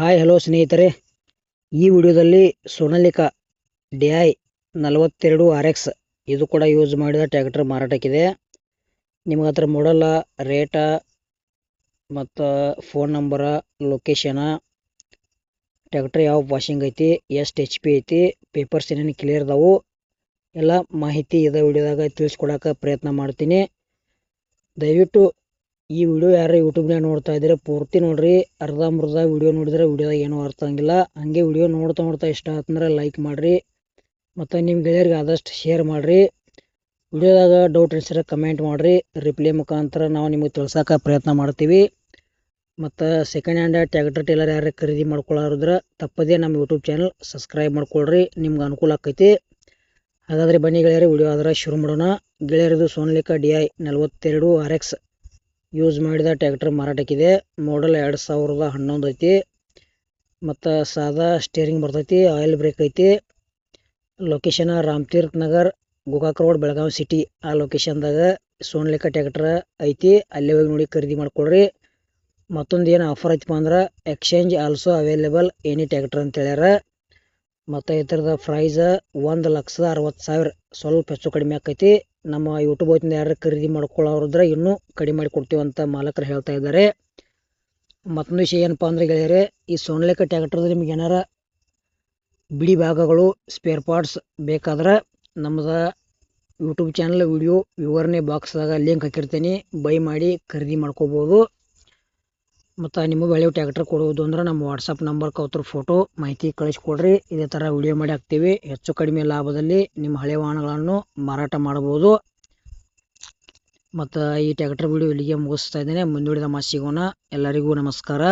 Hi hello ಸ್ನೇಹಿತರೆ, ಈ ವಿಡಿಯೋದಲ್ಲಿ ಸೋನಾಲಿಕಾ DI 42 RX ಇದು ಕೂಡ ಯೂಸ್ ಮಾಡಿದ ಟ್ರ್ಯಾಕ್ಟರ್ ಮಾರಾಟಕ್ಕಿದೆ. ನಿಮಗೆ ಅದರ ಮಾಡಲ್, ರೇಟ ಮತ್ತು ಫೋನ್ ನಂಬರ, ಲೊಕೇಶನ್, ಟ್ರ್ಯಾಕ್ಟರ್ ಯಾವ ವಾಷಿಂಗ್ ಐತಿ, ಎಷ್ಟು HP ಐತಿ, ಪೇಪರ್ಸ್ ಏನೇನು ಕ್ಲಿಯರ್ ಅದಾವು ಎಲ್ಲ ಮಾಹಿತಿ ಇದ ವಿಡಿಯೋದಾಗ ತಿಳಿಸ್ಕೊಡಕ್ಕೆ ಪ್ರಯತ್ನ ಮಾಡ್ತೀನಿ. ದಯವಿಟ್ಟು ಈ ವಿಡಿಯೋ ಯಾರು ಯೂಟ್ಯೂಬ್ನಾಗ ನೋಡ್ತಾ ಇದ್ರೆ ಪೂರ್ತಿ ನೋಡ್ರಿ. ಅರ್ಧಂಬರ್ಧ ವಿಡಿಯೋ ನೋಡಿದ್ರೆ ವಿಡಿಯೋದಾಗ ಏನೂ ಅರ್ಥ ಆಗಿಲ್ಲ. ಹಂಗೆ ವಿಡಿಯೋ ನೋಡ್ತಾ ಇಷ್ಟ ಆತಂದ್ರೆ ಲೈಕ್ ಮಾಡಿರಿ ಮತ್ತು ನಿಮ್ಮ ಗೆಳೆಯರಿಗೆ ಆದಷ್ಟು ಶೇರ್ ಮಾಡಿರಿ. ವಿಡಿಯೋದಾಗ ಡೌಟ್ ಅನಿಸಿದ್ರೆ ಕಮೆಂಟ್ ಮಾಡಿರಿ. ರಿಪ್ಲೈ ಮುಖಾಂತರ ನಾವು ನಿಮಗೆ ತಿಳ್ಸೋಕೆ ಪ್ರಯತ್ನ ಮಾಡ್ತೀವಿ. ಮತ್ತು ಸೆಕೆಂಡ್ ಹ್ಯಾಂಡ್ ಟ್ರ್ಯಾಕ್ಟರ್ ಟೇಲರ್ ಯಾರು ಖರೀದಿ ಮಾಡ್ಕೊಳ್ಳೋರಿದ್ರೆ ತಪ್ಪದೇ ನಮ್ಮ ಯೂಟ್ಯೂಬ್ ಚಾನಲ್ ಸಬ್ಸ್ಕ್ರೈಬ್ ಮಾಡ್ಕೊಳ್ರಿ, ನಿಮ್ಗೆ ಅನುಕೂಲ ಆಕೈತಿ. ಹಾಗಾದರೆ ಬನ್ನಿ ಗೆಳೆಯರೆ, ವಿಡಿಯೋ ಆದ್ರೆ ಶುರು ಮಾಡೋಣ. ಗೆಳೆಯರದು ಸೋನಾಲಿಕಾ DI 42 RX ಯೂಸ್ ಮಾಡಿದ ಟ್ರ್ಯಾಕ್ಟರ್ ಮಾರಾಟಕ್ಕಿದೆ. ಮಾಡಲ್ 2011 ಐತಿ ಮತ್ತು ಸಾದಾ ಸ್ಟೇರಿಂಗ್ ಬರ್ತೈತಿ, ಆಯಿಲ್ ಬ್ರೇಕ್ ಐತಿ. Location Ramtirth Nagar, Gokak road, Belagavi city. ಆ ಲೊಕೇಶನ್ದಾಗ ಸೋನಾಲಿಕಾ ಟ್ರ್ಯಾಕ್ಟರ್ ಐತಿ. ಅಲ್ಲೇ ಹೋಗಿ ನೋಡಿ ಖರೀದಿ ಮಾಡ್ಕೊಳ್ರಿ. ಮತ್ತೊಂದು ಏನು ಆಫರ್ ಐತಿಪ್ಪ ಅಂದ್ರೆ exchange also available any tractor ಅಂತ ಹೇಳ್ಯಾರ. ಮತ್ತು ಇದರದ ಪ್ರೈಸ್ 1,60,000, ಸ್ವಲ್ಪ ಹೆಚ್ಚು ಕಡಿಮೆ ಆಕೈತಿ. ನಮ್ಮ ಯೂಟ್ಯೂಬ್ ವತಿಯಿಂದ ಯಾರು ಖರೀದಿ ಮಾಡ್ಕೊಳ್ಳೋರಿದ್ರೆ ಇನ್ನೂ ಕಡಿಮೆ ಮಾಡಿ ಕೊಡ್ತೀವಿ ಅಂತ ಮಾಲಕರು ಹೇಳ್ತಾ ಇದ್ದಾರೆ. ಮತ್ತೊಂದು ವಿಷಯ ಏನಪ್ಪ ಅಂದ್ರೆ ಗೆಳೆಯರೆ, ಈ ಸೋನಾಲಿಕಾ ಟ್ರ್ಯಾಕ್ಟರ್ದು ನಿಮ್ಗೆ ಏನಾರ ಬಿಡಿ ಭಾಗಗಳು, ಸ್ಪೇರ್ ಪಾರ್ಟ್ಸ್ ಬೇಕಾದ್ರೆ ನಮ್ಮದು ಯೂಟ್ಯೂಬ್ ಚಾನಲ್ ವಿಡಿಯೋ ವಿವರಣೆ ಬಾಕ್ಸ್ದಾಗ ಲಿಂಕ್ ಹಾಕಿರ್ತೀನಿ, ಬೈ ಮಾಡಿ ಖರೀದಿ ಮಾಡ್ಕೋಬೋದು. ಮತ್ತು ನಿಮಗೆ ಒಳ್ಳೆಯ ಟ್ರ್ಯಾಕ್ಟರ್ ಕೊಡುವುದು ಅಂದ್ರೆ ನಮ್ಮ ವಾಟ್ಸಪ್ ನಂಬರ್ಗೆ ಅವ್ರ ಫೋಟೋ ಮಾಹಿತಿ ಕಳಿಸ್ಕೊಡ್ರಿ. ಇದೇ ಥರ ವಿಡಿಯೋ ಮಾಡಿ ಹಾಕ್ತೀವಿ. ಹೆಚ್ಚು ಕಡಿಮೆ ಲಾಭದಲ್ಲಿ ನಿಮ್ಮ ಹಳೆ ವಾಹನಗಳನ್ನು ಮಾರಾಟ ಮಾಡ್ಬೋದು. ಮತ್ತು ಈ ಟ್ರ್ಯಾಕ್ಟರ್ ವಿಡಿಯೋ ಇಲ್ಲಿಗೆ ಮುಗಿಸ್ತಾ ಇದ್ದೇನೆ. ಮುಂದುವರಿದ ಮಾತು ಸಿಗೋಣ. ಎಲ್ಲರಿಗೂ ನಮಸ್ಕಾರ.